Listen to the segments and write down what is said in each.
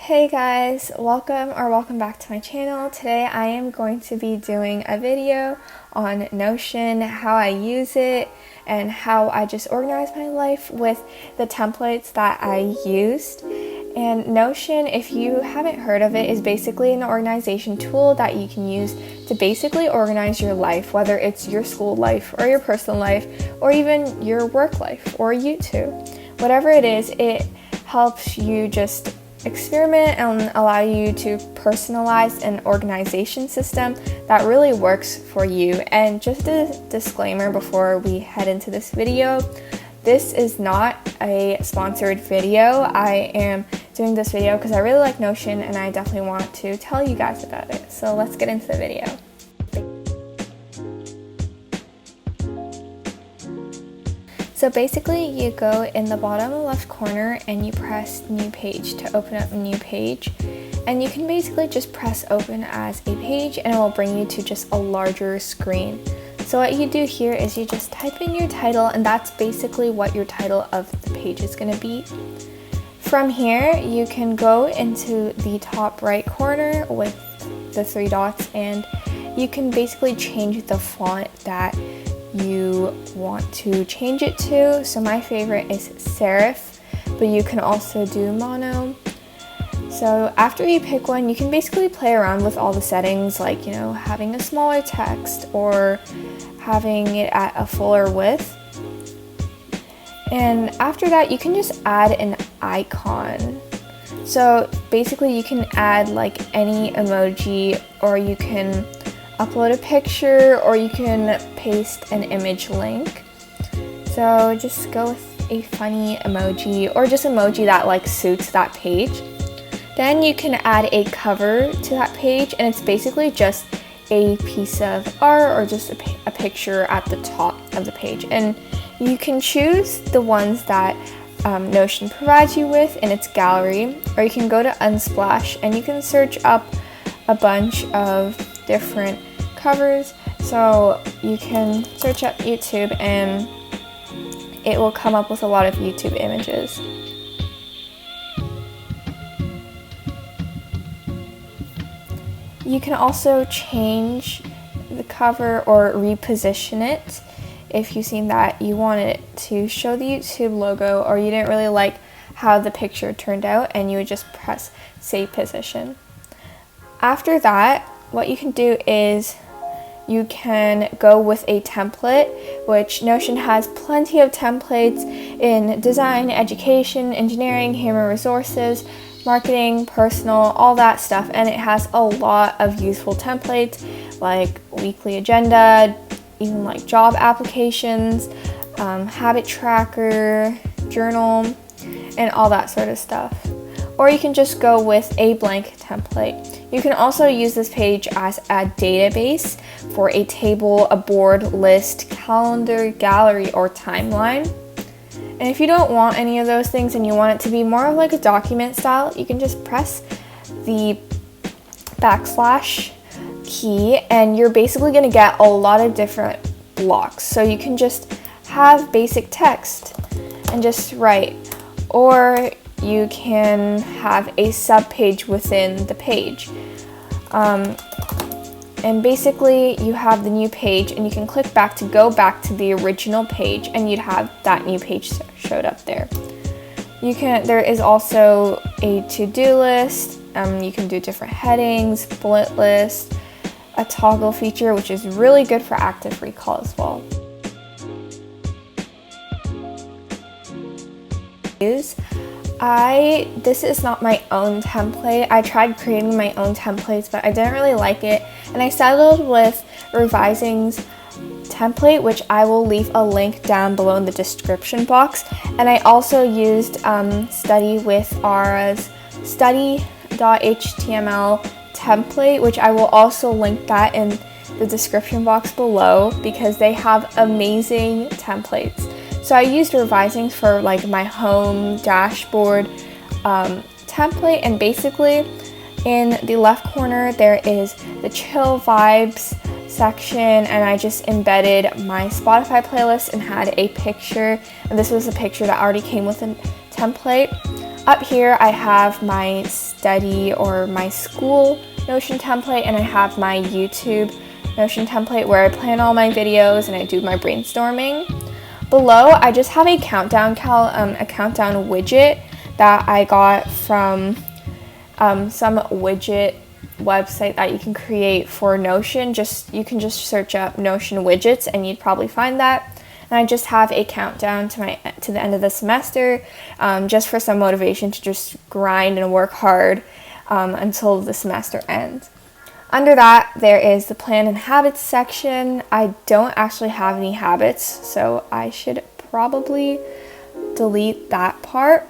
Hey guys, welcome back to my channel. Today I am going to be doing a video on Notion, how I use it, and how I just organize my life with the templates that I used. And Notion, if you haven't heard of it, is basically an organization tool that you can use to basically organize your life, whether it's your school life or your personal life or even your work life or YouTube. Whatever it is, it helps you just experiment and allow you to personalize an organization system that really works for you. And just a disclaimer before we head into this video, this is not a sponsored video. I am doing this video because I really like Notion and I definitely want to tell you guys about it. So let's get into the video. So basically you go in the bottom left corner and you press new page to open up a new page, and you can basically just press open as a page and it will bring you to just a larger screen. So what you do here is you just type in your title, and that's basically what your title of the page is going to be. From here you can go into the top right corner with the three dots and you can basically change the font that you want to change it to. So my favorite is serif, but you can also do mono. So after you pick one, you can basically play around with all the settings, like, you know, having a smaller text or having it at a fuller width. And after that, you can just add an icon. So basically you can add like any emoji, or you can upload a picture, or you can paste an image link. So just go with a funny emoji or just emoji that like suits that page. Then you can add a cover to that page, and it's basically just a piece of art or just a picture at the top of the page. And you can choose the ones that Notion provides you with in its gallery, or you can go to Unsplash and you can search up a bunch of different covers. So you can search up YouTube and it will come up with a lot of YouTube images. You can also change the cover or reposition it if you seem that you want it to show the YouTube logo, or you didn't really like how the picture turned out, and you would just press save position. After that, what you can do is you can go with a template, which Notion has plenty of templates in design, education, engineering, human resources, marketing, personal, all that stuff. And it has a lot of useful templates like weekly agenda, even like job applications, habit tracker, journal, and all that sort of stuff. Or you can just go with a blank template. You can also use this page as a database for a table, a board, list, calendar, gallery, or timeline. And if you don't want any of those things and you want it to be more of like a document style, you can just press the backslash key and you're basically going to get a lot of different blocks. So you can just have basic text and just write, or you can have a subpage within the page. And basically you have the new page and you can click back to go back to the original page and you'd have that new page showed up there. There is also a to-do list. You can do different headings, bullet list, a toggle feature, which is really good for active recall as well. This is not my own template. I tried creating my own templates, but I didn't really like it, and I settled with Revising's template, which I will leave a link down below in the description box. And I also used Study with Aura's study.html template, which I will also link that in the description box below because they have amazing templates. So I used Revising for like my home dashboard template, and basically in the left corner there is the chill vibes section, and I just embedded my Spotify playlist and had a picture, and this was a picture that already came with a template. Up here I have my study or my school Notion template, and I have my YouTube Notion template where I plan all my videos and I do my brainstorming. Below, I just have a countdown widget that I got from some widget website that you can create for Notion. You can just search up Notion widgets and you'd probably find that. And I just have a countdown to the end of the semester, just for some motivation to just grind and work hard until the semester ends. Under that, there is the plan and habits section. I don't actually have any habits, so I should probably delete that part.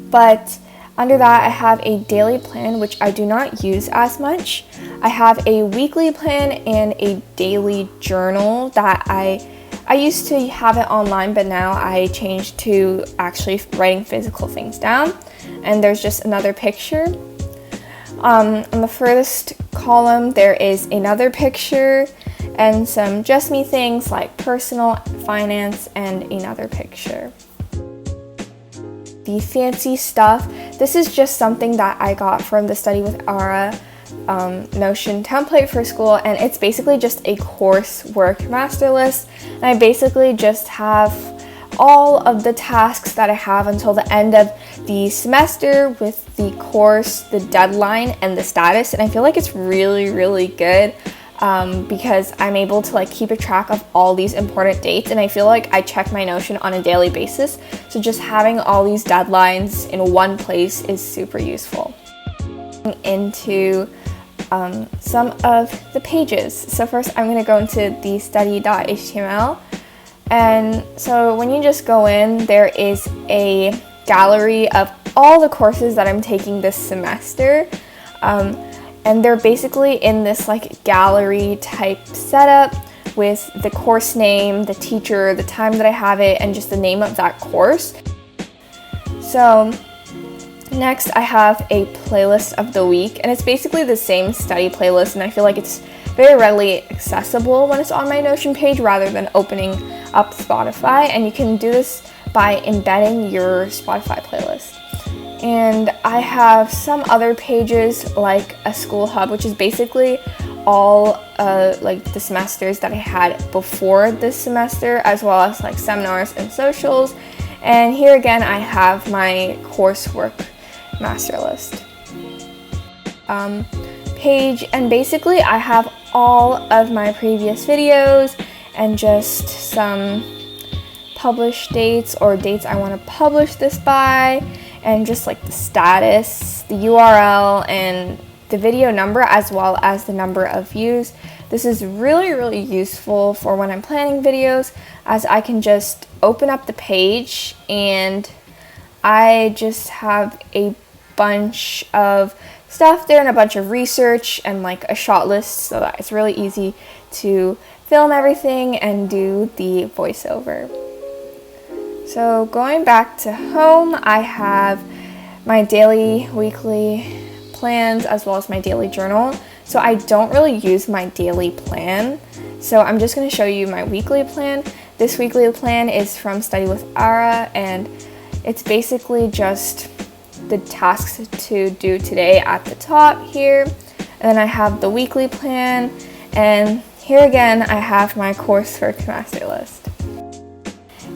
But under that, I have a daily plan, which I do not use as much. I have a weekly plan and a daily journal that I used to have it online, but now I changed to actually writing physical things down. And there's just another picture. On the furthest column, there is another picture and some just me things like personal, finance, and another picture. The fancy stuff, this is just something that I got from the Study with Ara Notion template for school, and it's basically just a coursework master list. And I basically just have all of the tasks that I have until the end of the semester with the course, the deadline, and the status. And I feel like it's really, really good because I'm able to like keep a track of all these important dates, and I feel like I check my Notion on a daily basis. So just having all these deadlines in one place is super useful. Into some of the pages. So first I'm going to go into the study.html. And so when you just go in, there is a gallery of all the courses that I'm taking this semester. And they're basically in this like gallery type setup with the course name, the teacher, the time that I have it, and just the name of that course. So next I have a playlist of the week, and it's basically the same study playlist, and I feel like it's very readily accessible when it's on my Notion page rather than opening up Spotify. And you can do this by embedding your Spotify playlist. And I have some other pages like a school hub, which is basically all like the semesters that I had before this semester, as well as like seminars and socials. And here again, I have my coursework master list page, and basically I have all of my previous videos and just some published dates or dates I want to publish this by, and just like the status, the URL, and the video number, as well as the number of views. This is really, really useful for when I'm planning videos, as I can just open up the page and I just have a bunch of stuff there and a bunch of research and like a shot list, so that it's really easy to film everything and do the voiceover. So going back to home, I have my daily, weekly plans as well as my daily journal. So I don't really use my daily plan. So I'm just going to show you my weekly plan. This weekly plan is from Study with Ara, and it's basically just the tasks to do today at the top here. And then I have the weekly plan, and here again I have my coursework master list.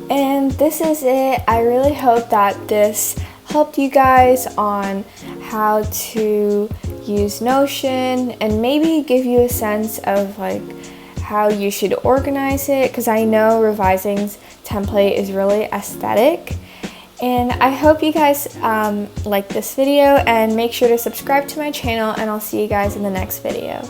And this is it. I really hope that this helped you guys on how to use Notion and maybe give you a sense of like how you should organize it, because I know Revising's template is really aesthetic. And I hope you guys like this video, and make sure to subscribe to my channel, and I'll see you guys in the next video.